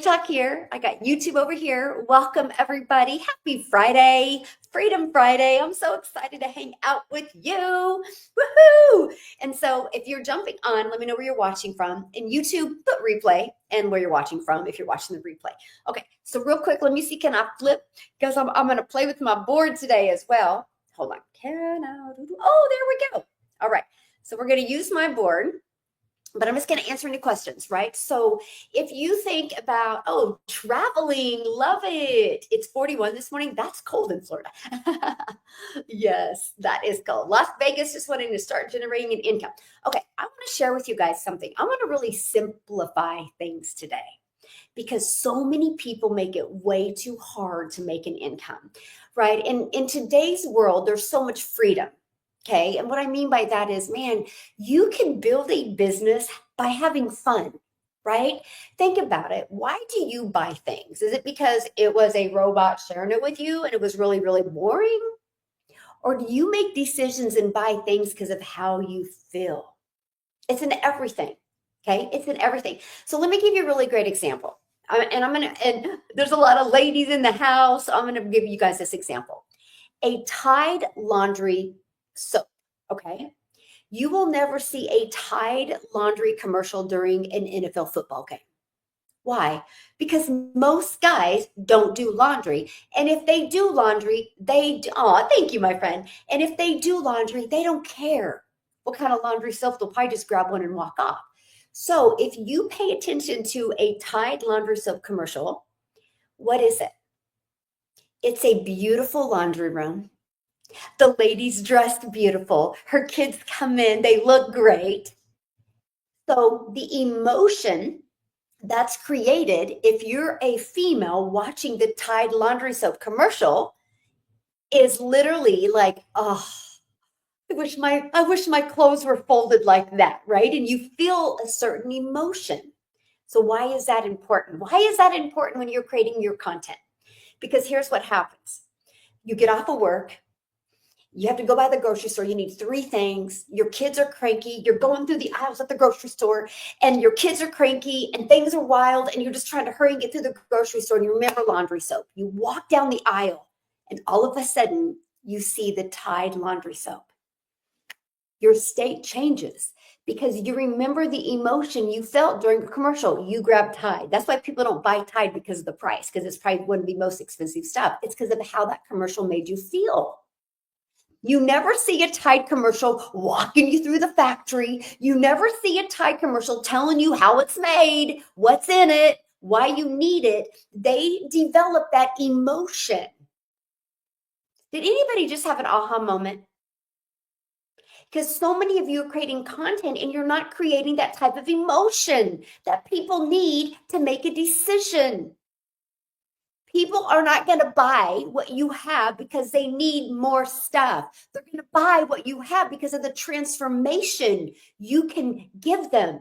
TikTok here. I got YouTube over here. Welcome, everybody. Happy Friday, Freedom Friday. I'm so excited to hang out with you. Woohoo! And so, if you're jumping on, let me know where you're watching from. In YouTube, put replay and where you're watching from if you're watching the replay. Okay, so real quick, let me see. Can I flip? Because I'm going to play with my board today as well. Hold on. Oh, there we go. All right. So, we're going to use my board. But I'm just going to answer any questions, right? So if you think about, oh, traveling, love it. It's 41 this morning. That's cold in Florida. Yes, that is cold. Las Vegas just wanting to start generating an income. Okay, I want to share with you guys something. I want to really simplify things today because so many people make it way too hard to make an income, right? And in today's world, there's so much freedom. Okay. And what I mean by that is, man, you can build a business by having fun, right? Think about it. Why do you buy things? Is it because it was a robot sharing it with you and it was really, really boring? Or do you make decisions and buy things because of how you feel? It's in everything. Okay. It's in everything. So let me give you a really great example. And there's a lot of ladies in the house. So I'm going to give you guys this example. A Tide laundry soap. Okay. You will never see a Tide laundry commercial during an NFL football game. Why? Because most guys don't do laundry. And if they do laundry, thank you, my friend. And if they do laundry, they don't care what kind of laundry soap. They'll probably just grab one and walk off. So if you pay attention to a Tide laundry soap commercial, what is it? It's a beautiful laundry room. The lady's dressed beautiful. Her kids come in, they look great. So the emotion that's created if you're a female watching the Tide laundry soap commercial is literally like, oh, I wish my clothes were folded like that, right? And you feel a certain emotion. So why is that important? Why is that important when you're creating your content? Because here's what happens. You get off of work, you have to go by the grocery store. You need three things. Your kids are cranky. You're going through the aisles at the grocery store and your kids are cranky and things are wild and you're just trying to hurry and get through the grocery store and you remember laundry soap. You walk down the aisle and all of a sudden you see the Tide laundry soap. Your state changes because you remember the emotion you felt during a commercial. You grab Tide. That's why people don't buy Tide because of the price, because it's probably one of the most expensive stuff. It's because of how that commercial made you feel. You never see a Tide commercial walking you through the factory. You never see a Tide commercial telling you how it's made, what's in it, why you need it. They develop that emotion. Did anybody just have an aha moment? Because so many of you are creating content and you're not creating that type of emotion that people need to make a decision. People are not going to buy what you have because they need more stuff. They're going to buy what you have because of the transformation you can give them.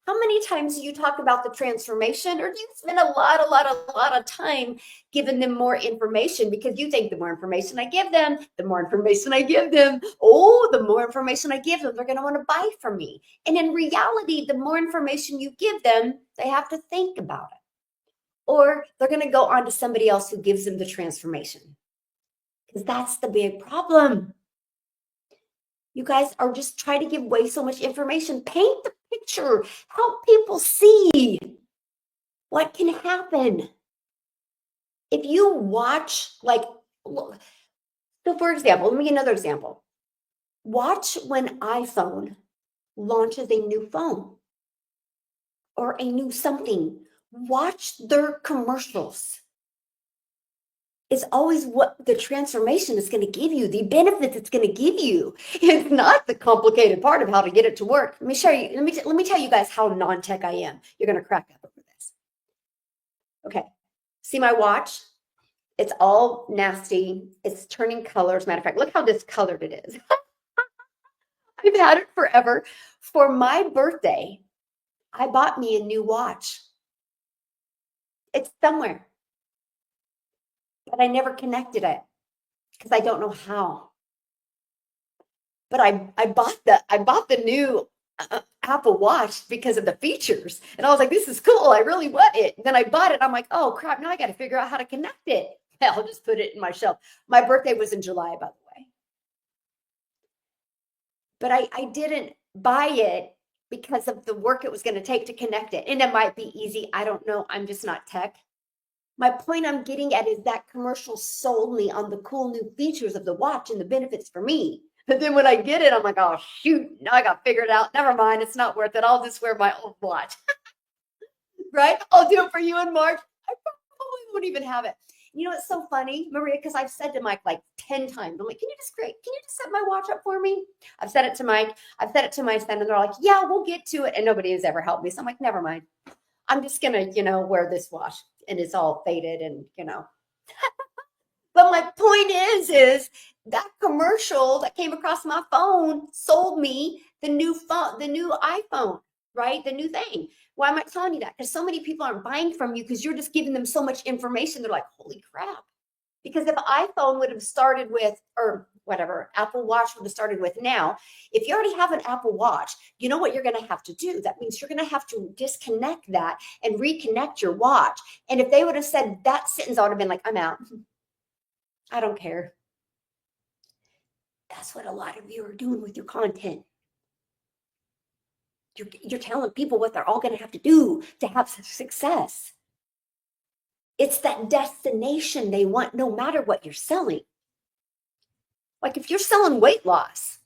How many times do you talk about the transformation, or do you spend a lot of time giving them more information because you think the more information I give them, the more information I give them, the more information I give them, they're going to want to buy from me. And in reality, the more information you give them, they have to think about it. Or they're going to go on to somebody else who gives them the transformation. Because that's the big problem. You guys are just trying to give away so much information. Paint the picture. Help people see what can happen. If you watch, so for example, let me give another example. Watch when iPhone launches a new phone or a new something. Watch their commercials. Is always what the transformation is going to give you, the benefits it's going to give you. It's not the complicated part of how to get it to work. Let me show you. Let me tell you guys how non-tech I am. You're going to crack up over this. Okay. See my watch? It's all nasty. It's turning colors. Matter of fact, look how discolored it is. I've had it forever. For my birthday, I bought me a new watch. It's somewhere. But I never connected it because I don't know how. But I bought the new Apple Watch because of the features. And I was like, this is cool. I really want it. And then I bought it. I'm like, oh crap, now I got to figure out how to connect it. I'll just put it in my shelf. My birthday was in July, by the way. But I didn't buy it because of the work it was going to take to connect it. And it might be easy. I don't know. I'm just not tech. My point I'm getting at is that commercial sold me on the cool new features of the watch and the benefits for me. But then when I get it, I'm like, oh, shoot, now I got figured out. Never mind. It's not worth it. I'll just wear my old watch. Right? I'll do it for you in March. I probably won't even have it. You know, it's so funny, Maria, because I've said to Mike like 10 times, I'm like, can you just set my watch up for me? I've said it to Mike. I've said it to my son, and they're like, yeah, we'll get to it. And nobody has ever helped me. So I'm like, never mind. I'm just going to, wear this watch, and it's all faded and. But my point is that commercial that came across my phone sold me the new phone, the new iPhone, right? The new thing. Why am I telling you that? Because so many people aren't buying from you because you're just giving them so much information. They're like, holy crap. Because if iPhone would have started with, or whatever, Apple Watch would have started with now, if you already have an Apple Watch, you know what you're going to have to do? That means you're going to have to disconnect that and reconnect your watch. And if they would have said that sentence, I would have been like, I'm out. I don't care. That's what a lot of you are doing with your content. You're telling people what they're all going to have to do to have success. It's that destination they want no matter what you're selling. Like if you're selling weight loss,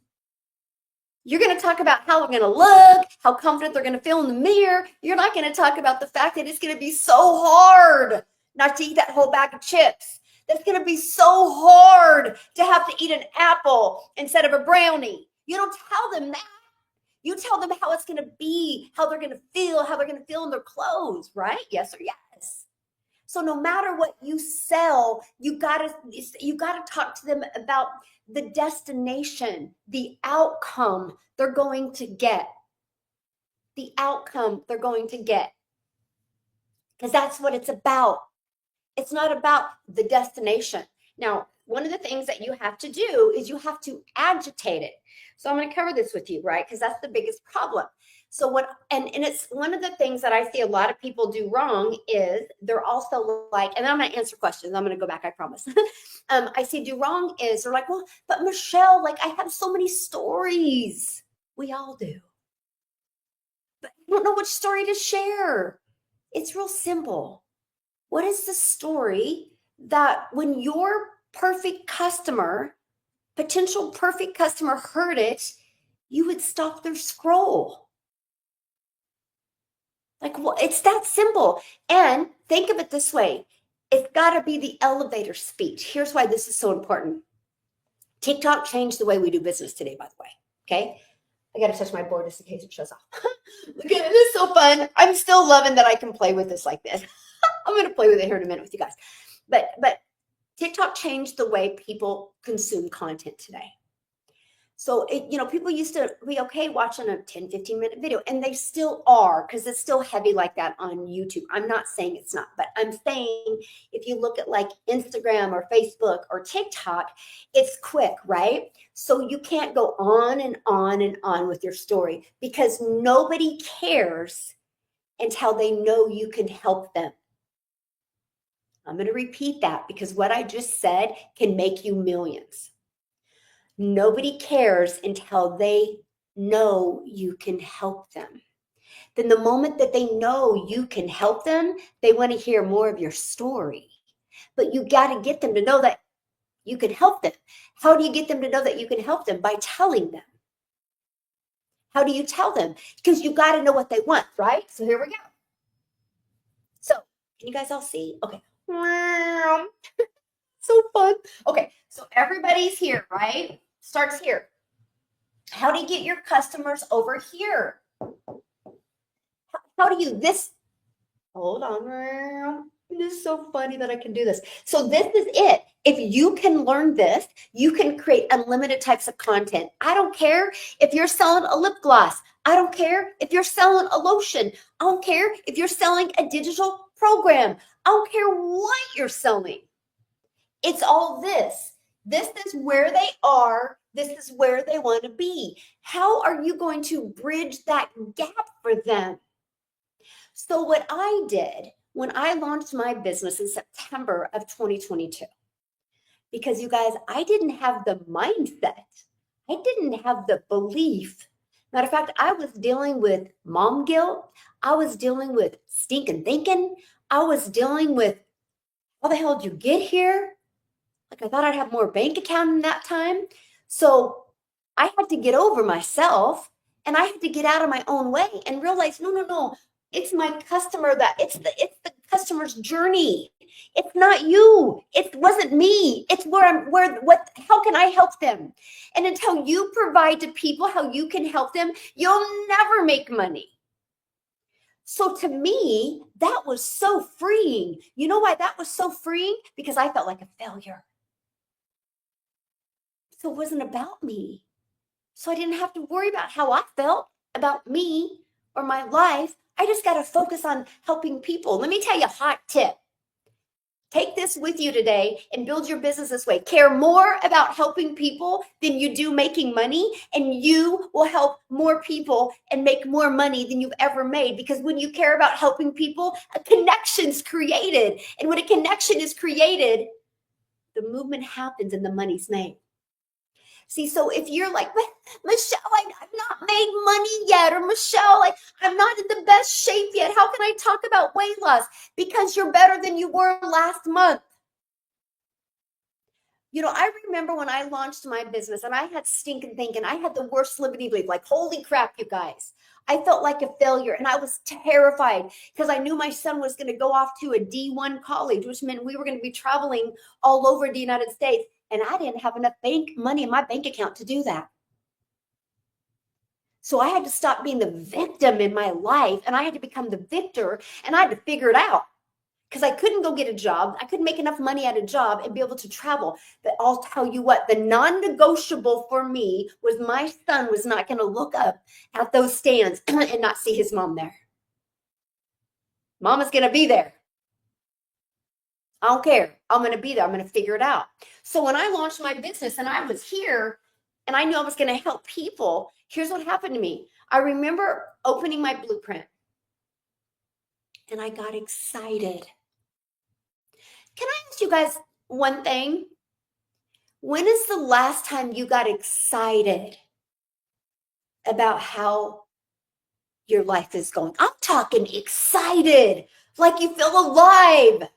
you're going to talk about how they're going to look, how confident they're going to feel in the mirror. You're not going to talk about the fact that it's going to be so hard not to eat that whole bag of chips. That's going to be so hard to have to eat an apple instead of a brownie. You don't tell them that. You tell them how it's going to be, how they're going to feel in their clothes, right? Yes or yes. So no matter what you sell, you gotta talk to them about the destination, the outcome they're going to get. The outcome they're going to get. Because that's what it's about. It's not about the destination. Now, one of the things that you have to do is you have to agitate it. So I'm going to cover this with you, right? Because that's the biggest problem. So and it's one of the things that I see a lot of people do wrong is they're also like, and then I'm going to answer questions. I'm going to go back, I promise. I see do wrong is they're like, well, but Michelle, like I have so many stories. We all do. But I don't know which story to share. It's real simple. What is the story that when your potential perfect customer heard it, you would stop their scroll? Like, well, it's that simple. And think of it this way. It's got to be the elevator speech. Here's why this is so important. TikTok changed the way we do business today, by the way. Okay. I got to touch my board just in case it shows off. Look at it. It's so fun. I'm still loving that I can play with this like this. I'm going to play with it here in a minute with you guys. But TikTok changed the way people consume content today. So, people used to be okay watching a 10, 15-minute video, and they still are because it's still heavy like that on YouTube. I'm not saying it's not, but I'm saying if you look at like Instagram or Facebook or TikTok, it's quick, right? So you can't go on and on and on with your story because nobody cares until they know you can help them. I'm going to repeat that because what I just said can make you millions. Nobody cares until they know you can help them. Then the moment that they know you can help them, they want to hear more of your story. But you got to get them to know that you can help them. How do you get them to know that you can help them? By telling them. How do you tell them? Because you got to know what they want, right? So here we go. So can you guys all see? Okay. So fun. Okay. So everybody's here, right? Starts here. How do you get your customers over here? How do you hold on. It is so funny that I can do this. So this is it. If you can learn this, you can create unlimited types of content. I don't care if you're selling a lip gloss. I don't care if you're selling a lotion. I don't care if you're selling a digital program. I don't care what you're selling. It's all this. This is where they are. This is where they want to be. How are you going to bridge that gap for them? So what I did when I launched my business in September of 2022, because you guys, I didn't have the mindset. I didn't have the belief. Matter of fact, I was dealing with mom guilt. I was dealing with stinking thinking. I was dealing with, how the hell did you get here? Like, I thought I'd have more bank account in that time. So I had to get over myself, and I had to get out of my own way and realize, no, no, no. It's my customer it's the customer's journey. It's not you. It wasn't me. It's how can I help them? And until you provide to people how you can help them, you'll never make money. So to me, that was so freeing. You know why that was so freeing? Because I felt like a failure. So it wasn't about me. So I didn't have to worry about how I felt about me or my life. I just got to focus on helping people. Let me tell you a hot tip. Take this with you today and build your business this way. Care more about helping people than you do making money, and you will help more people and make more money than you've ever made. Because when you care about helping people, a connection's created. And when a connection is created, the movement happens and the money's made. See, so if you're like, Michelle, I've not made money yet, or Michelle, I'm not in the best shape yet. How can I talk about weight loss? Because you're better than you were last month. You know, I remember when I launched my business and I had stinking thinking, I had the worst limiting belief, like, holy crap, you guys. I felt like a failure, and I was terrified because I knew my son was going to go off to a D1 college, which meant we were going to be traveling all over the United States. And I didn't have enough money in my bank account to do that. So I had to stop being the victim in my life, and I had to become the victor, and I had to figure it out because I couldn't go get a job. I couldn't make enough money at a job and be able to travel. But I'll tell you what, the non-negotiable for me was my son was not going to look up at those stands and not see his mom there. Mama's going to be there. I don't care. I'm going to be there. I'm going to figure it out. So when I launched my business and I was here and I knew I was going to help people, here's what happened to me. I remember opening my blueprint and I got excited. Can I ask you guys one thing? When is the last time you got excited about how your life is going? I'm talking excited, like you feel alive.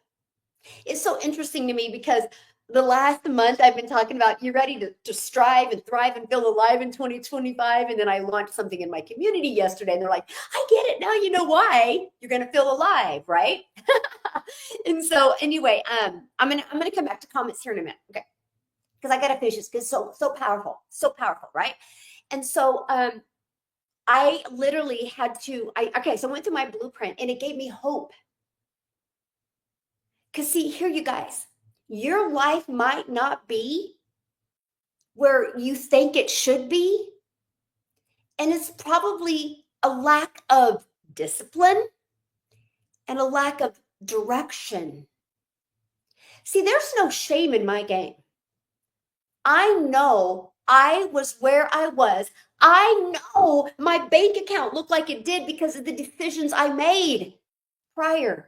It's so interesting to me because the last month I've been talking about you're ready to strive and thrive and feel alive in 2025. And then I launched something in my community yesterday and they're like, I get it now. You know why you're going to feel alive, right? And so anyway, I'm gonna come back to comments here in a minute, okay? Because I got to finish this because so powerful, right? And so I literally had to. So I went through my blueprint and it gave me hope. Because see, here you guys, your life might not be where you think it should be. And it's probably a lack of discipline and a lack of direction. See, there's no shame in my game. I know I was where I was. I know my bank account looked like it did because of the decisions I made prior.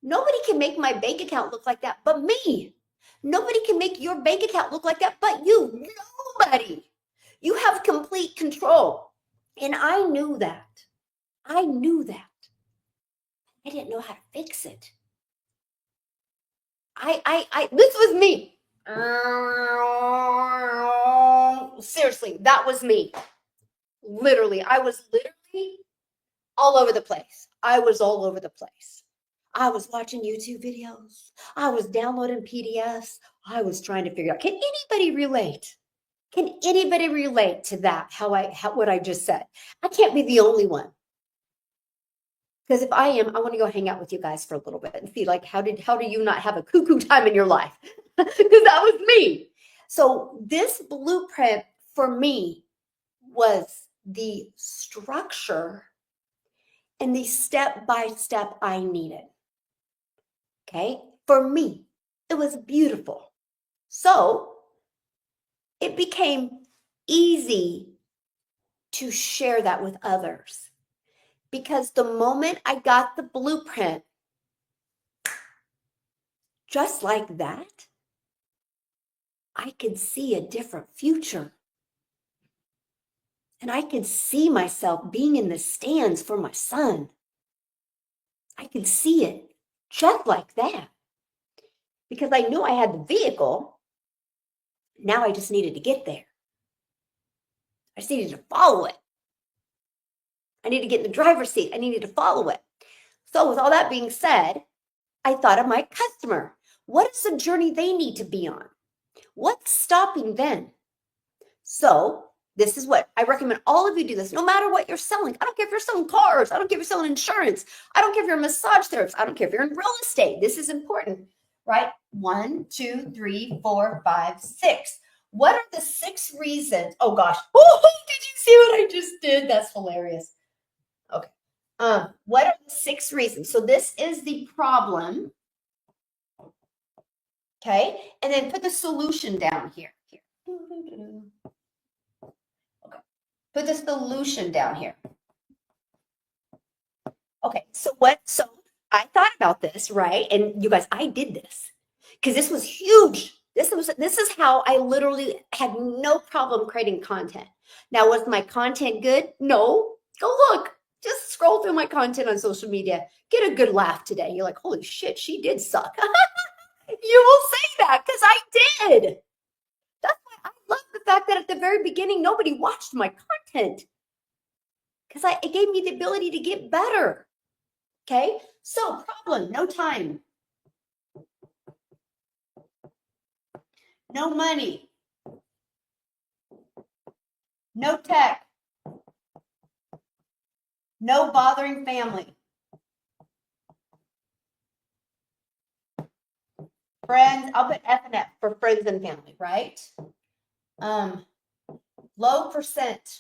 Nobody can make my bank account look like that but me. Nobody can make your bank account look like that but you. Nobody. You have complete control. And I knew that. I knew that. I didn't know how to fix it. This was me. Seriously, that was me. Literally, I was literally all over the place. I was all over the place. I was watching YouTube videos. I was downloading PDFs. I was trying to figure out, can anybody relate? Can anybody relate to that? What I just said? I can't be the only one. Because if I am, I want to go hang out with you guys for a little bit and see, like, how do you not have a cuckoo time in your life? Because that was me. So this blueprint for me was the structure and the step-by-step I needed. Okay? For me, it was beautiful. So it became easy to share that with others, because the moment I got the blueprint, just like that, I could see a different future. And I could see myself being in the stands for my son. I could see it just like that, because I knew I had the vehicle. Now I just needed to get there. I just needed to follow it. I needed to get in the driver's seat. I needed to follow it. So with all that being said, I thought of my customer. What is the journey they need to be on? What's stopping them? So this is what I recommend all of you do this, no matter what you're selling. I don't care if you're selling cars. I don't care if you're selling insurance. I don't care if you're a massage therapist. I don't care if you're in real estate. This is important, right? 1, 2, 3, 4, 5, 6. What are the 6 reasons? Oh gosh. Oh, did you see what I just did? That's hilarious. Okay. What are the 6 reasons? So this is the problem. Okay. And then put the solution down here. Okay. Put the solution down here. Okay. So I thought about this, right? And you guys, I did this because this was huge. This is how I literally had no problem creating content. Now, was my content good? No. Go look. Just scroll through my content on social media. Get a good laugh today. You're like, holy shit, she did suck. You will say that because I did. That's why I love the fact that at the very beginning, nobody watched my content, because it gave me the ability to get better. Okay. So problem, no time, no money, no tech, no bothering family, friends. I'll put F and F for friends and family, right? Low percent.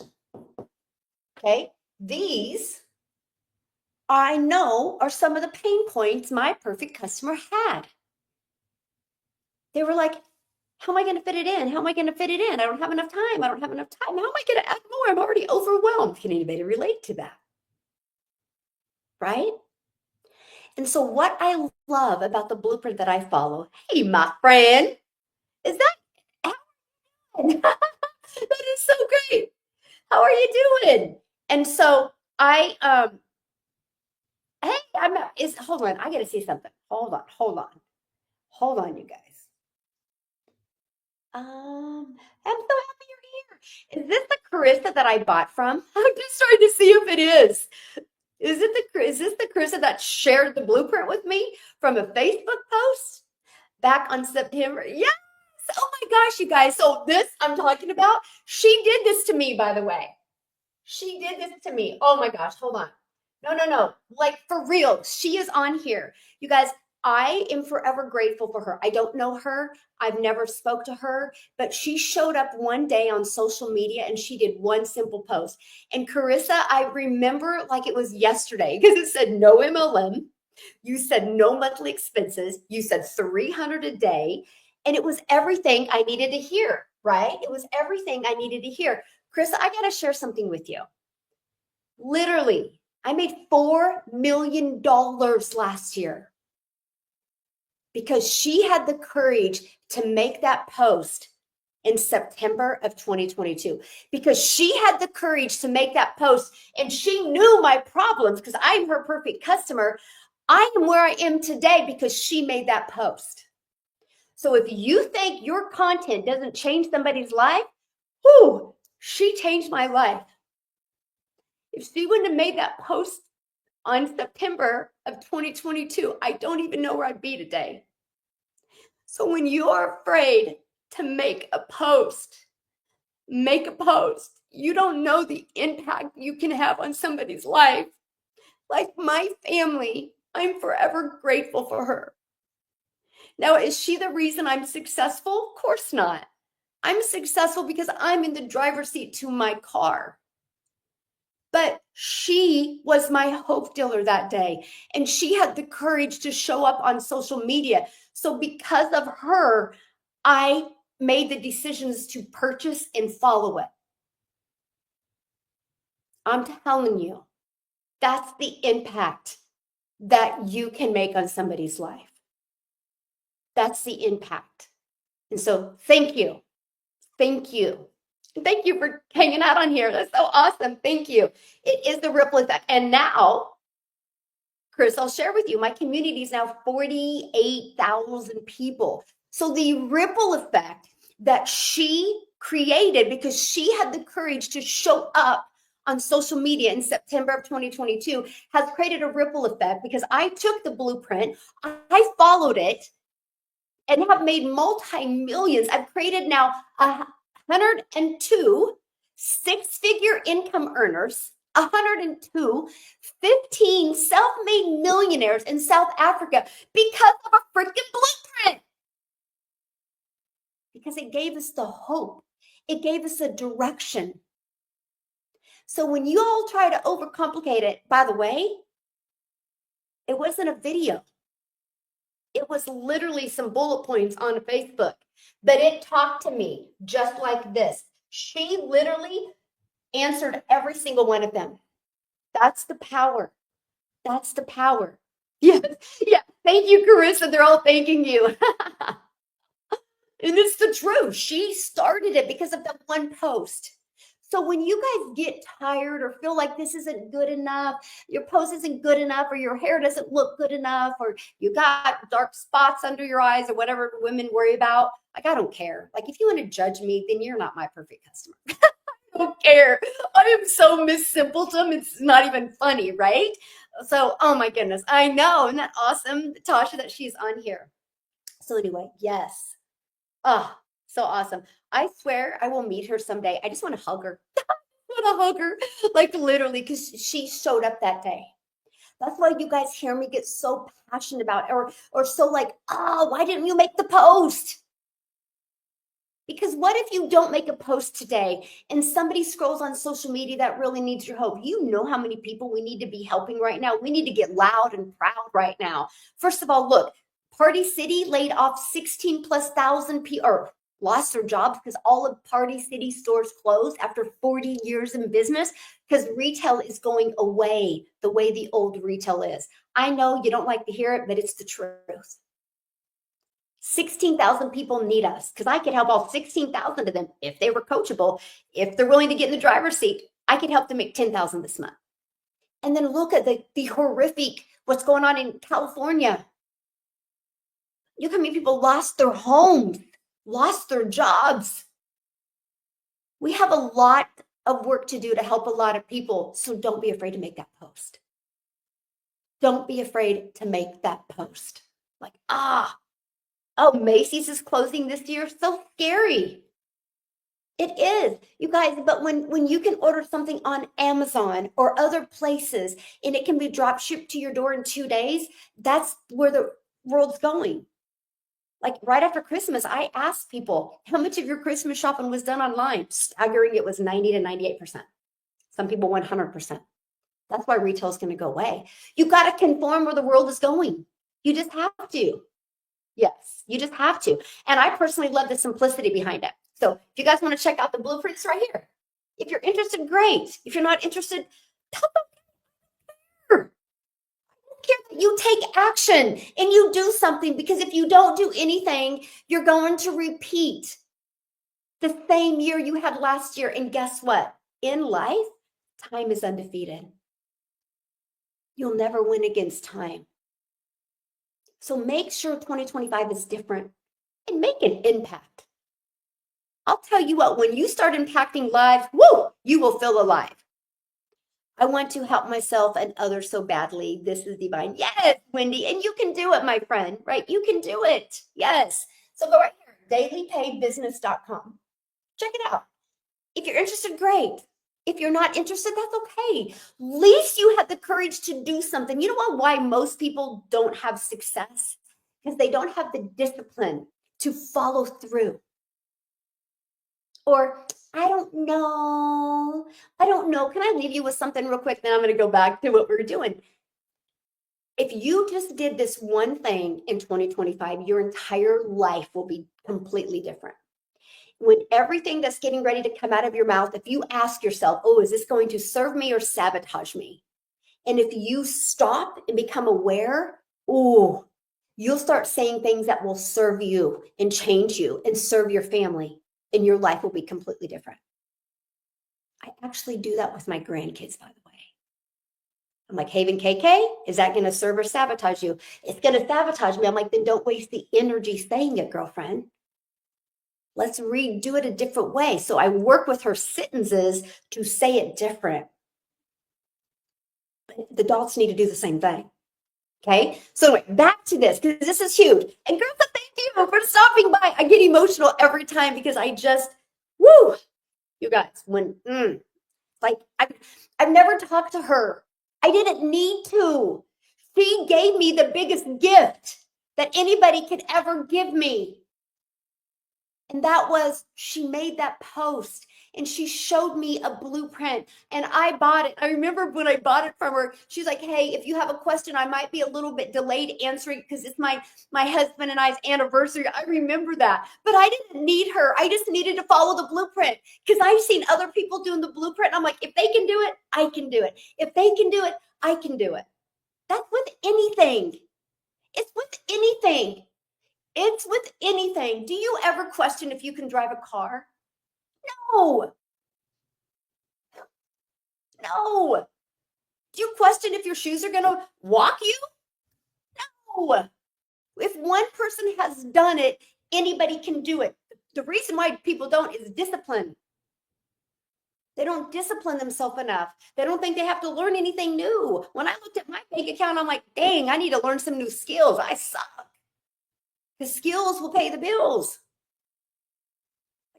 Okay. These I know are some of the pain points my perfect customer had. They were like, how am I going to fit it in? How am I going to fit it in? I don't have enough time. I don't have enough time. How am I going to add more? I'm already overwhelmed. Can anybody relate to that? Right? And so what I love about the blueprint that I follow, hey, my friend, is that that is so great. How are you doing? And so hey, hold on. I got to see something. Hold on, you guys. I'm so happy you're here. Is this the Carissa that I bought from? I'm just trying to see if it is. Is this the Carissa that shared the blueprint with me from a Facebook post back on September? Yes. Oh my gosh, you guys. So this I'm talking about, she did this to me, by the way. She did this to me. Oh my gosh, hold on. No. Like for real, she is on here. You guys, I am forever grateful for her. I don't know her. I've never spoke to her, but she showed up one day on social media and she did one simple post. And Carissa, I remember like it was yesterday because it said no MLM. You said no monthly expenses. You said 300 a day. And it was everything I needed to hear, right? It was everything I needed to hear. Carissa, I got to share something with you. Literally, I made $4 million last year because she had the courage to make that post in September of 2022, because she had the courage to make that post and she knew my problems because I'm her perfect customer. I am where I am today because she made that post. So if you think your content doesn't change somebody's life, whoo, she changed my life. If she wouldn't have made that post on September of 2022, I don't even know where I'd be today. So when you are afraid to make a post. You don't know the impact you can have on somebody's life. Like my family, I'm forever grateful for her. Now, is she the reason I'm successful? Of course not. I'm successful because I'm in the driver's seat to my car. But she was my hope dealer that day, and she had the courage to show up on social media. So because of her, I made the decisions to purchase and follow it. I'm telling you, that's the impact that you can make on somebody's life. That's the impact. And so thank you. Thank you. Thank you for hanging out on here. That's so awesome. Thank you. It is the ripple effect. And now, Chris, I'll share with you, my community is now 48,000 people. So the ripple effect that she created because she had the courage to show up on social media in September of 2022 has created a ripple effect because I took the blueprint, I followed it, and have made multi-millions. I've created now 102 six-figure income earners, 102, 15 self-made millionaires in South Africa because of a freaking blueprint. Because it gave us the hope. It gave us a direction. So when you all try to overcomplicate it, by the way, it wasn't a video. It was literally some bullet points on Facebook, but it talked to me just like this. She literally answered every single one of them. That's the power. That's the power. Yes. Yeah. Thank you, Carissa. They're all thanking you. And it's the truth. She started it because of that one post. So when you guys get tired or feel like this isn't good enough, your post isn't good enough, or your hair doesn't look good enough, or you got dark spots under your eyes, or whatever women worry about, like, I don't care. Like, if you want to judge me, then you're not my perfect customer. I don't care. I am so Miss Simpleton. It's not even funny, right? So, oh my goodness. I know. Isn't that awesome, Tasha, that she's on here? So anyway, yes. Oh, so awesome. I swear I will meet her someday. I just want to hug her. I want to hug her, like literally, because she showed up that day. That's why you guys hear me get so passionate about it, or so like, oh, why didn't you make the post? Because what if you don't make a post today and somebody scrolls on social media that really needs your help? You know how many people we need to be helping right now. We need to get loud and proud right now. First of all, look, Party City laid off 16 plus thousand people, or lost their jobs because all of Party City stores closed after 40 years in business because retail is going away the way the old retail is. I know you don't like to hear it, but it's the truth. 16,000 people need us because I could help all 16,000 of them if they were coachable. If they're willing to get in the driver's seat, I could help them make 10,000 this month. And then look at the horrific, what's going on in California. Look how many people lost their homes, lost their jobs. We have a lot of work to do to help a lot of people. So don't be afraid to make that post. Don't be afraid to make that post. Like, oh, Macy's is closing this year. So scary. It is, you guys, but when you can order something on Amazon or other places and it can be drop shipped to your door in 2 days, that's where the world's going. Like right after Christmas, I asked people, how much of your Christmas shopping was done online? Staggering, it was 90 to 98%. Some people 100%. That's why retail is going to go away. You got to conform where the world is going. You just have to. Yes, you just have to. And I personally love the simplicity behind it. So if you guys want to check out the blueprints right here, if you're interested, great. If you're not interested, tell them. You take action and you do something, because if you don't do anything, you're going to repeat the same year you had last year. And guess what? In life, time is undefeated. You'll never win against time. So make sure 2025 is different and make an impact. I'll tell you what, when you start impacting lives, woo, you will feel alive. I want to help myself and others so badly. This is divine. Yes, Wendy. And you can do it, my friend, right? You can do it. Yes. So go right here, dailypaybusiness.com. Check it out. If you're interested, great. If you're not interested, that's okay. At least you had the courage to do something. You know why most people don't have success? Because they don't have the discipline to follow through. Or, I don't know. I don't know. Can I leave you with something real quick? Then I'm going to go back to what we're doing. If you just did this one thing in 2025, your entire life will be completely different. When everything that's getting ready to come out of your mouth, if you ask yourself, oh, is this going to serve me or sabotage me? And if you stop and become aware, oh, you'll start saying things that will serve you and change you and serve your family, and your life will be completely different. I actually do that with my grandkids, by the way. I'm like, Haven KK, is that going to serve or sabotage you? It's going to sabotage me. I'm like, then don't waste the energy saying it, girlfriend. Let's redo it a different way. So I work with her sentences to say it different. The adults need to do the same thing. Okay. So anyway, back to this, because this is huge. And girls, thank you for stopping by. I get emotional every time because I just, woo, you guys, when, like, I've never talked to her. I didn't need to. She gave me the biggest gift that anybody could ever give me. And that was, she made that post and she showed me a blueprint and I bought it. I remember when I bought it from her, she's like, hey, if you have a question, I might be a little bit delayed answering because it's my husband and I's anniversary. I remember that, but I didn't need her. I just needed to follow the blueprint because I've seen other people doing the blueprint. I'm like, if they can do it, I can do it. If they can do it, I can do it. That's with anything. It's with anything. It's with anything. Do you ever question if you can drive a car? No. No. Do you question if your shoes are going to walk you? No. If one person has done it, anybody can do it. The reason why people don't is discipline. They don't discipline themselves enough. They don't think they have to learn anything new. When I looked at my bank account, I'm like, dang, I need to learn some new skills. I suck. Because skills will pay the bills.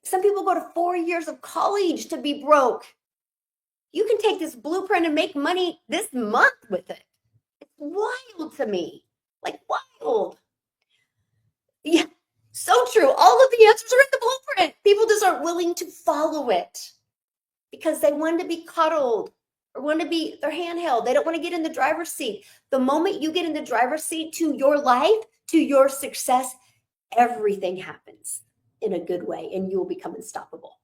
Some people go to 4 years of college to be broke. You can take this blueprint and make money this month with it. It's wild to me. Like wild. Yeah, so true. All of the answers are in the blueprint. People just aren't willing to follow it because they want to be cuddled or want to be their handheld. They don't want to get in the driver's seat. The moment you get in the driver's seat to your life, to your success, everything happens in a good way and you will become unstoppable.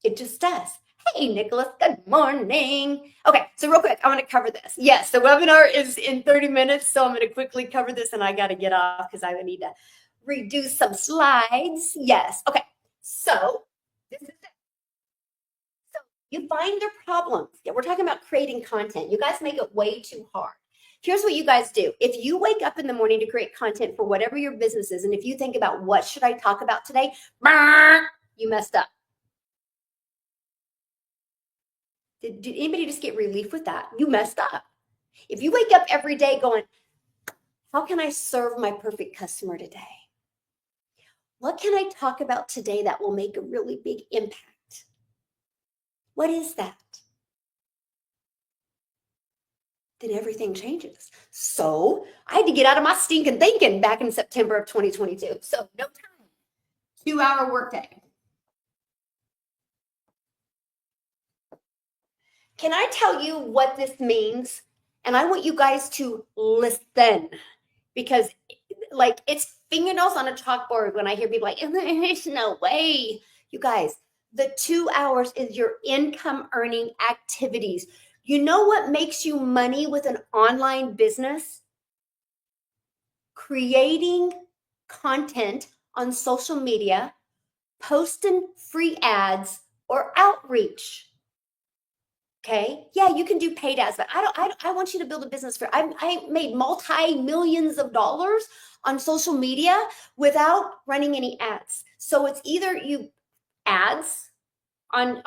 It just does. Hey, Nicholas, good morning. Okay, so real quick, I want to cover this. Yes, the webinar is in 30 minutes, so I'm going to quickly cover this and I got to get off because I need to redo some slides. Yes, okay, so this is it. So you find their problems. Yeah, we're talking about creating content. You guys make it way too hard. Here's what you guys do. If you wake up in the morning to create content for whatever your business is, and if you think about what should I talk about today, you messed up. Did anybody just get relief with that? You messed up. If you wake up every day going, how can I serve my perfect customer today? What can I talk about today that will make a really big impact? What is that? Then everything changes. So I had to get out of my stinking thinking back in September of 2022. So no time. 2-hour workday. Can I tell you what this means? And I want you guys to listen because like it's fingernails on a chalkboard when I hear people like, there's no way. You guys, the 2 hours is your income earning activities. You know what makes you money with an online business? Creating content on social media, posting free ads or outreach. Okay. Yeah, you can do paid ads, but I want you to build a business for, I made multi-millions of dollars on social media without running any ads. So it's either you ads on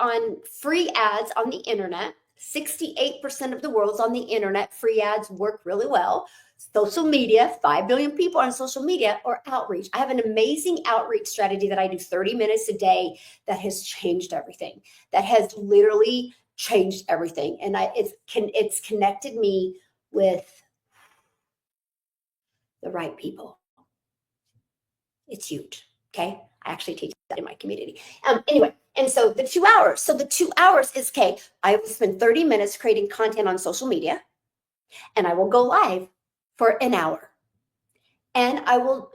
free ads on the internet. 68% of the world's on the internet. Free ads work really well. Social media, 5 billion people on social media, or outreach. I have an amazing outreach strategy that I do 30 minutes a day that has changed everything. That has literally changed everything. And it's connected me with the right people. It's huge. Okay. I actually teach that in my community. Anyway, and so the 2 hours. So the 2 hours is, okay, I will spend 30 minutes creating content on social media and I will go live for an hour. And I will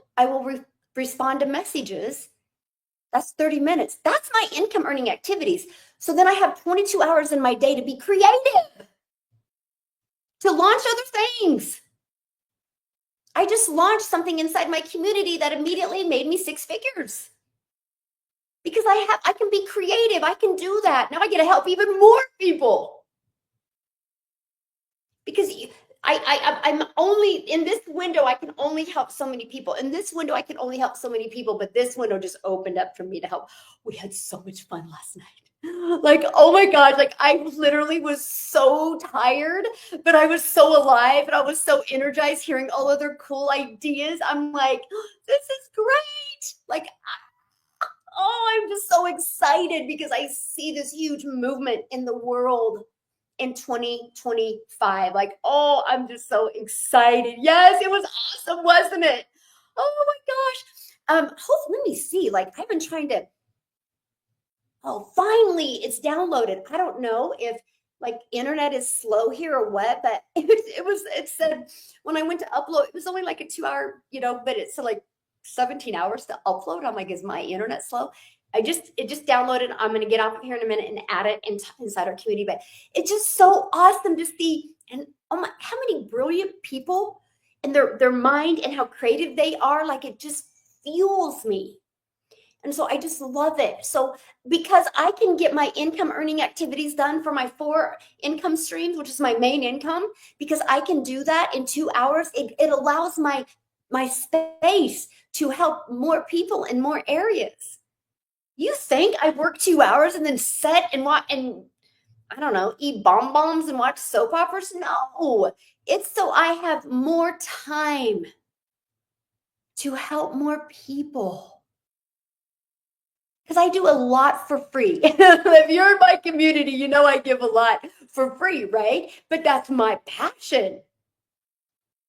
respond to messages. That's 30 minutes. That's my income earning activities. So then I have 22 hours in my day to be creative, to launch other things. I just launched something inside my community that immediately made me 6 figures. Because I can be creative. I can do that. Now I get to help even more people. Because I'm only in this window, I can only help so many people. In this window, I can only help so many people, but this window just opened up for me to help. We had so much fun last night. Like, oh my God, like I literally was so tired, but I was so alive and I was so energized hearing all of their cool ideas. I'm like, this is great. Like, oh, I'm just so excited because I see this huge movement in the world in 2025. Like, oh, I'm just so excited. Yes, it was awesome, wasn't it? Oh my gosh. Let me see. Like, I've been trying to, oh, finally it's downloaded. I don't know if like internet is slow here or what, but it said when I went to upload, it was only like a 2 hour, but it's like 17 hours to upload. I'm like, is my internet slow? It just downloaded. I'm going to get off of here in a minute and add it inside our community. But it's just so awesome to see. And oh my, how many brilliant people and their mind and how creative they are. Like, it just fuels me. And so I just love it. So because I can get my income earning activities done for my 4 income streams, which is my main income, because I can do that in 2 hours, it allows my space to help more people in more areas. You think I work 2 hours and then sit and watch and I don't know, eat bonbons and watch soap operas? No, it's so I have more time to help more people. Because I do a lot for free. If you're in my community, you know I give a lot for free, right? But that's my passion.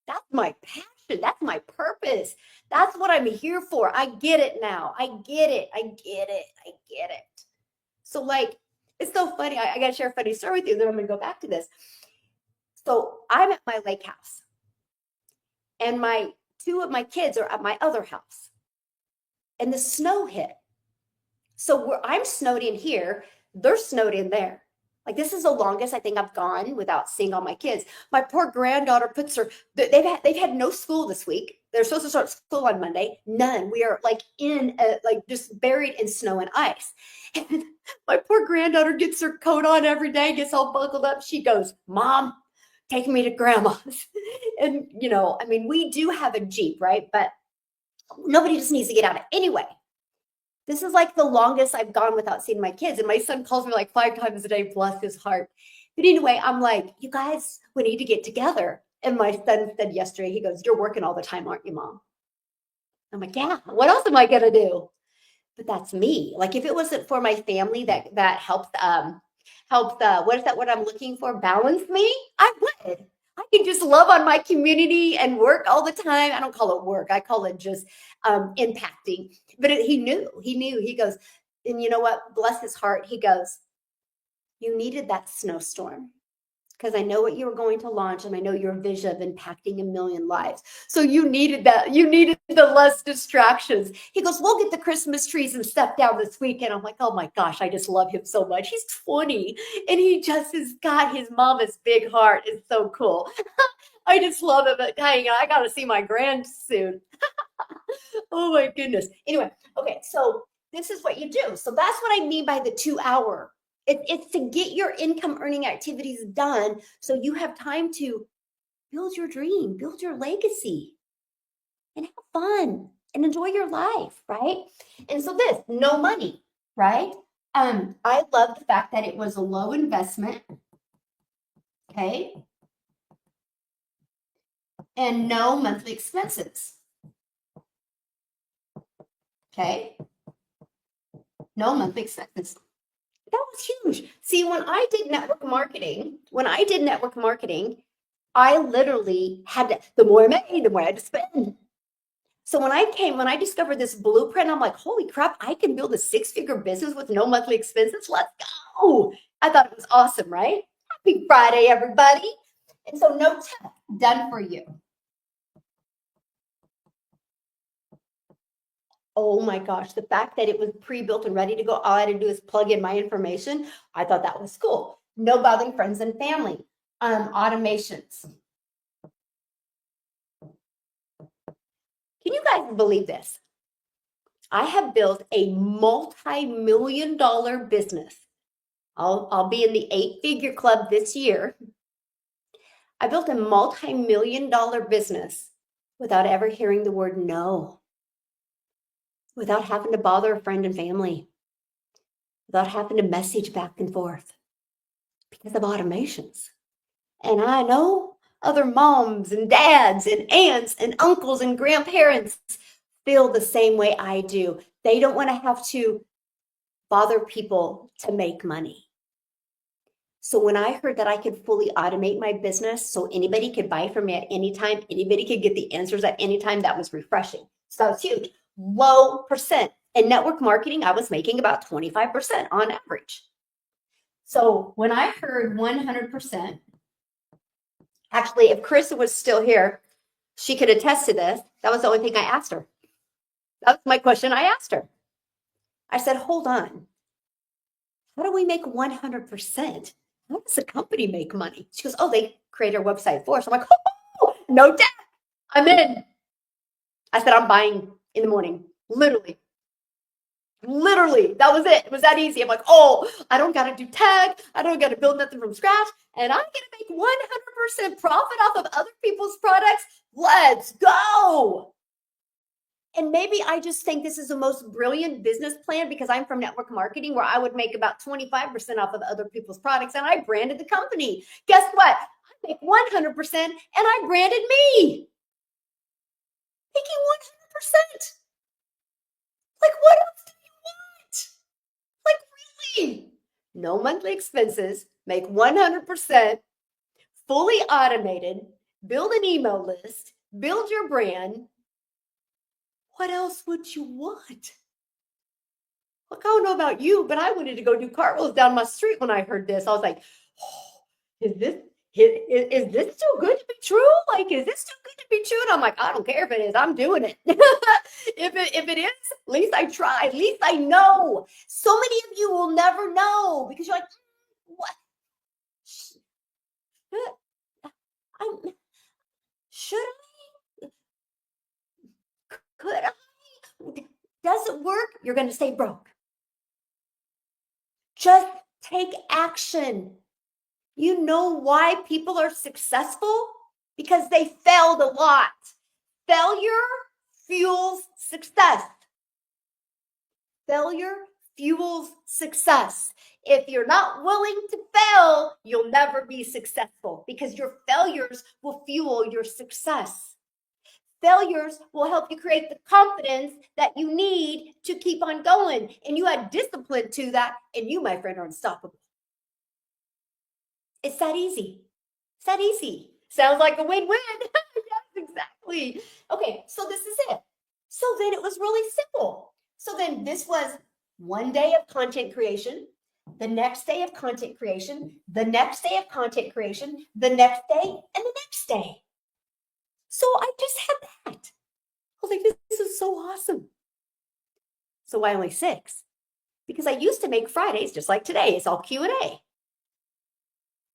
That's my passion. That's my purpose. That's what I'm here for. I get it now. I get it. I get it. I get it. So, like, it's so funny. I got to share a funny story with you. Then I'm going to go back to this. So I'm at my lake house. And 2 of my kids are at my other house. And the snow hit. So I'm snowed in here, they're snowed in there. Like, this is the longest I think I've gone without seeing all my kids. My poor granddaughter they've had no school this week. They're supposed to start school on Monday. None. We are like just buried in snow and ice. And my poor granddaughter gets her coat on every day, gets all buckled up. She goes, Mom, take me to grandma's. And, I mean, we do have a Jeep, right? But nobody just needs to get out of anyway. This is like the longest I've gone without seeing my kids. And my son calls me like 5 times a day, bless his heart. But anyway, I'm like, you guys, we need to get together. And my son said yesterday, he goes, you're working all the time, aren't you, Mom? I'm like, yeah, what else am I going to do? But that's me. Like, if it wasn't for my family that helps, what is that word I'm looking for? Balance me, I would. I can just love on my community and work all the time. I don't call it work. I call it just impacting. But he knew. He goes, and you know what? Bless his heart. He goes, you needed that snowstorm because I know what you were going to launch and I know your vision of impacting 1 million lives. So you needed that. You needed the less distractions. He goes, we'll get the Christmas trees and stuff down this weekend. I'm like, oh my gosh, I just love him so much. He's 20 and he just has got his mama's big heart. It's so cool. I just love him. Dang, I got to see my grand soon. Oh my goodness. Anyway, okay, so this is what you do. So that's what I mean by the 2 hour. It's to get your income earning activities done so you have time to build your dream, build your legacy, and have fun and enjoy your life, right? And so this, no money, right? I love the fact that it was a low investment, okay? And no monthly expenses. Okay? No monthly expenses. That was huge. See, when I did network marketing, I literally had to, the more I made, the more I had to spend. So when I discovered this blueprint, I'm like, holy crap, I can build a 6-figure business with no monthly expenses. Let's go. I thought it was awesome, right? Happy Friday, everybody. And so no tip done for you. Oh my gosh, the fact that it was pre-built and ready to go, all I had to do is plug in my information. I thought that was cool. No bothering friends and family. Automations. Can you guys believe this? I have built a multi-million-dollar business. I'll be in the 8-figure club this year. I built a multi-million-dollar business without ever hearing the word no, without having to bother a friend and family, without having to message back and forth because of automations. And I know other moms and dads and aunts and uncles and grandparents feel the same way I do. They don't want to have to bother people to make money. So when I heard that I could fully automate my business so anybody could buy from me at any time, anybody could get the answers at any time, that was refreshing. So that was huge. Low percent. In network marketing, I was making about 25% on average. So when I heard 100%, actually, if Carissa was still here, she could attest to this. That was the only thing I asked her. That was my question I asked her. I said, hold on. How do we make 100%? How does the company make money? She goes, oh, they create our website for us. I'm like, oh, no doubt. I'm in. I said, I'm buying in the morning. Literally. That was it. It was that easy. I'm like, oh, I don't got to do tag. I don't got to build nothing from scratch. And I'm going to make 100% profit off of other people's products. Let's go. And maybe I just think this is the most brilliant business plan because I'm from network marketing where I would make about 25% off of other people's products and I branded the company. Guess what? I make 100% and I branded me. Making 100%. Like, what else do you want? Like, really? No monthly expenses, make 100%, fully automated, build an email list, build your brand. What else would you want? Look, I don't know about you, but I wanted to go do cartwheels down my street when I heard this. I was like, oh, is this too good to be true? Like, is this too good to be true? And I'm like, I don't care if it is. I'm doing it. if it is, at least I tried. At least I know. So many of you will never know because you're like, what? Should I? Could I? Does it work? You're going to stay broke. Just take action. You know why people are successful? Because they failed a lot. Failure fuels success. Failure fuels success. If you're not willing to fail, you'll never be successful because your failures will fuel your success. Failures will help you create the confidence that you need to keep on going. And you add discipline to that, and you, my friend, are unstoppable. It's that easy. It's that easy. Sounds like a win-win. Yes, exactly. Okay, so this is it. So then it was really simple. So then this was one day of content creation, the next day of content creation, the next day of content creation, the next day, and the next day. So I just had that. I was like, this is so awesome. So why only 6? Because I used to make Fridays just like today. It's all Q&A.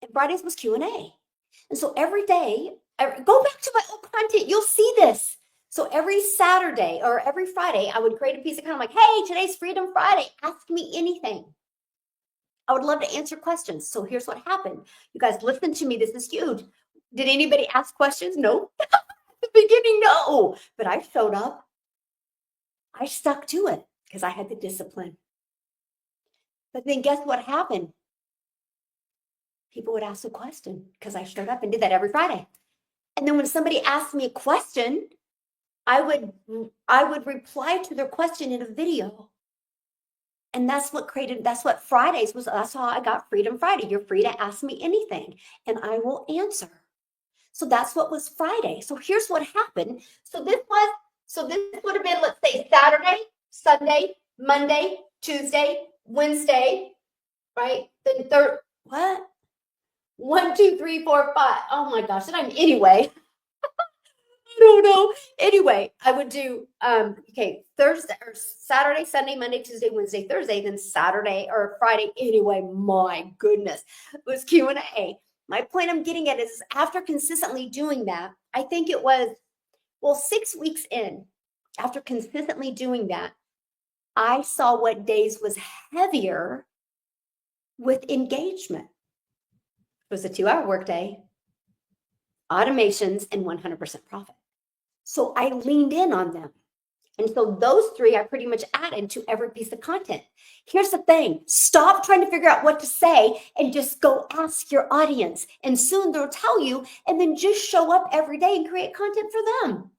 And Fridays was Q&A. And so every day, go back to my old content. You'll see this. So every Saturday or every Friday, I would create a piece of content like, hey, today's Freedom Friday. Ask me anything. I would love to answer questions. So here's what happened. You guys, listen to me. This is huge. Did anybody ask questions? No. At the beginning, no. But I showed up. I stuck to it because I had the discipline. But then guess what happened? People would ask a question because I showed up and did that every Friday. And then when somebody asked me a question, I would reply to their question in a video. And that's what Fridays was. That's how I got Freedom Friday. You're free to ask me anything and I will answer. So that's what was Friday. So here's what happened. So this would have been, let's say, Saturday, Sunday, Monday, Tuesday, Wednesday, right? Then third, what? 1, 2, 3, 4, 5. Oh my gosh. Anyway. don't know. Anyway, I would do okay, Thursday or Saturday, Sunday, Monday, Tuesday, Wednesday, Thursday, then Saturday or Friday. Anyway, my goodness, it was Q&A. My point I'm getting at is after consistently doing that, I think it was 6 weeks in, after consistently doing that, I saw what days was heavier with engagement. It was a 2-hour workday, automations, and 100% profit. So I leaned in on them. And so those 3 I pretty much added to every piece of content. Here's the thing. Stop trying to figure out what to say and just go ask your audience. And soon they'll tell you, and then just show up every day and create content for them.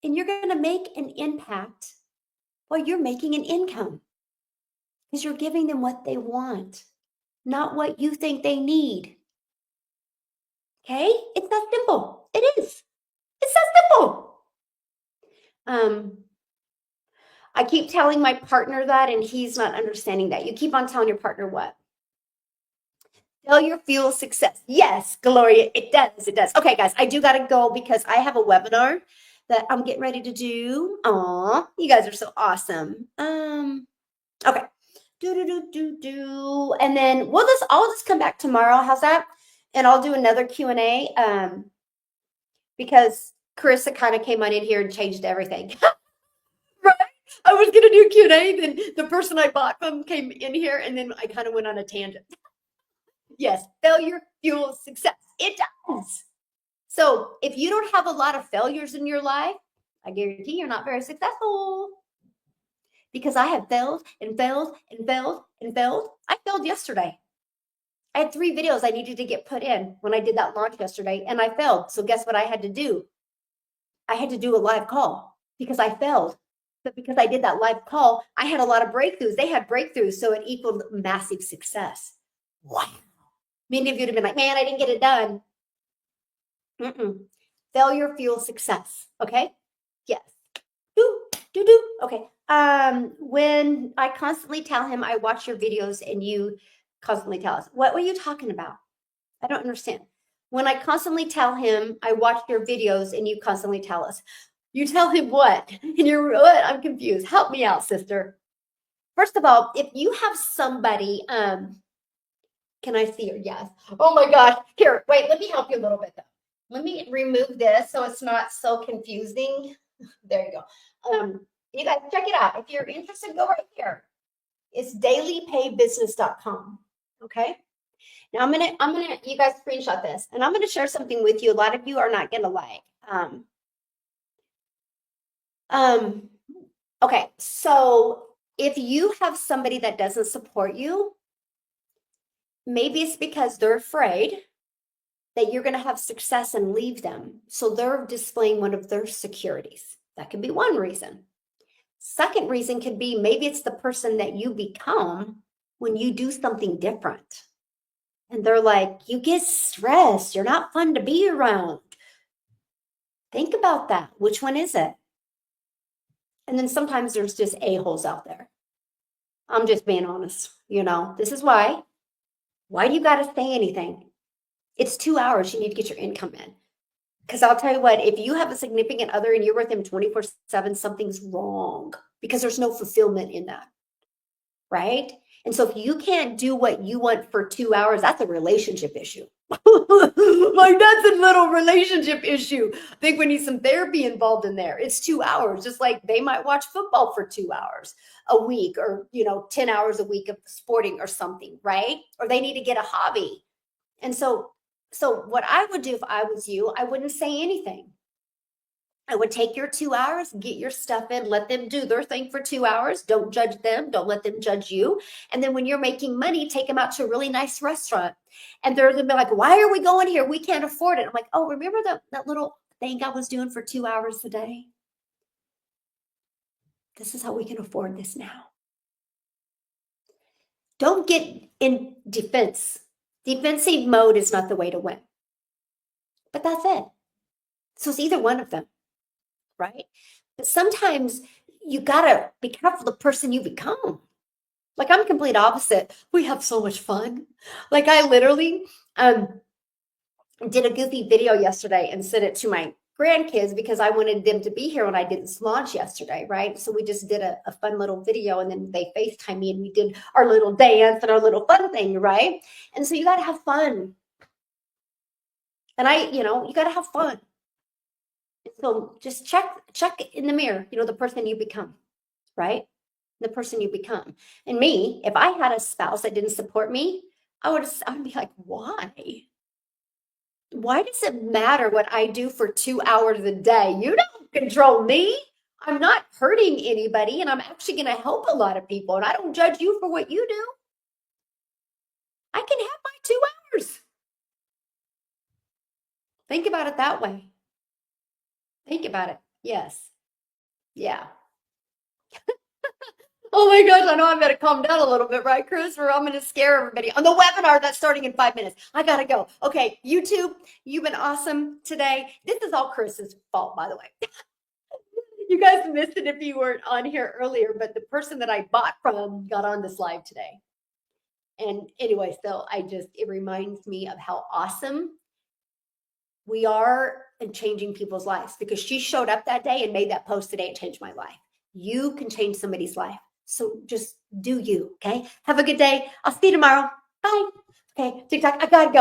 And you're going to make an impact while you're making an income. Because you're giving them what they want, not what you think they need. Okay? It's that simple. It is. It's that simple. I keep telling my partner that, and he's not understanding that. You keep on telling your partner what? Failure fuels success. Yes, Gloria, it does. It does. Okay, guys, I do got to go because I have a webinar that I'm getting ready to do. Aw, you guys are so awesome. Okay. And then I'll just come back tomorrow. How's that? And I'll do another Q&A because Carissa kind of came on in here and changed everything. Right? I was going to do Q&A, then the person I bought from came in here, and then I kind of went on a tangent. Yes, failure fuels success. It does. So if you don't have a lot of failures in your life, I guarantee you're not very successful. Because I have failed and failed and failed and failed. I failed yesterday. I had 3 videos I needed to get put in when I did that launch yesterday, and I failed. So guess what I had to do? I had to do a live call because I failed. But because I did that live call, I had a lot of breakthroughs. They had breakthroughs, so it equaled massive success. Wow. Many of you would have been like, man, I didn't get it done. Failure fuels success. Okay? Yes. Okay. When I constantly tell him I watch your videos and you constantly tell us, what were you talking about? I don't understand. When I constantly tell him I watch your videos and you constantly tell us, you tell him what? And you're what? I'm confused. Help me out, sister. First of all, if you have somebody, can I see her? Yes. Oh my gosh. Here, wait, let me help you a little bit though. Let me remove this so it's not so confusing. There you go. You guys check it out. If you're interested, go right here. It's dailypaybusiness.com. Okay. Now I'm gonna you guys screenshot this, and I'm gonna share something with you. A lot of you are not gonna like. Okay, so if you have somebody that doesn't support you, maybe it's because they're afraid that you're gonna have success and leave them. So they're displaying one of their securities. That could be one reason. Second reason could be maybe it's the person that you become when you do something different. And they're like, you get stressed. You're not fun to be around. Think about that. Which one is it? And then sometimes there's just a-holes out there. I'm just being honest. You know, this is why. Why do you got to say anything? It's 2 hours. You need to get your income in. Because I'll tell you what, if you have a significant other and you're with them 24/7, something's wrong because there's no fulfillment in that. Right? And so if you can't do what you want for 2 hours, that's a relationship issue. Like that's a little relationship issue. I think we need some therapy involved in there. It's 2 hours, just like they might watch football for 2 hours a week or, 10 hours a week of sporting or something, right? Or they need to get a hobby. And so what I would do if I was you, I wouldn't say anything. I would take your 2 hours, get your stuff in, let them do their thing for 2 hours. Don't judge them. Don't let them judge you. And then when you're making money, take them out to a really nice restaurant. And they're going to be like, why are we going here? We can't afford it. I'm like, oh, remember that little thing I was doing for 2 hours a day? This is how we can afford this now. Don't get in defense. Defensive mode is not the way to win. But that's it. So it's either one of them. Right? But sometimes you gotta be careful the person you become. Like I'm complete opposite. We have so much fun. Like I literally did a goofy video yesterday and sent it to my grandkids because I wanted them to be here when I did this launch yesterday, right? So we just did a fun little video, and then they FaceTime me and we did our little dance and our little fun thing, right? And so you got to have fun. And you got to have fun. So just check in the mirror, the person you become, right? The person you become. And me, if I had a spouse that didn't support me, I would be like, why? Why does it matter what I do for 2 hours a day? You don't control me. I'm not hurting anybody, and I'm actually going to help a lot of people. And I don't judge you for what you do. I can have my 2 hours. Think about it that way. Think about it. Yes. Yeah. Oh my gosh, I know I'm going to calm down a little bit, right, Chris? Or I'm going to scare everybody on the webinar that's starting in 5 minutes. I got to go. Okay, YouTube, you've been awesome today. This is all Chris's fault, by the way. You guys missed it if you weren't on here earlier, but the person that I bought from got on this live today. And anyway, so it reminds me of how awesome we are in changing people's lives, because she showed up that day and made that post today. It changed my life. You can change somebody's life. So just do you, okay? Have a good day. I'll see you tomorrow. Bye. Okay, TikTok, I gotta go.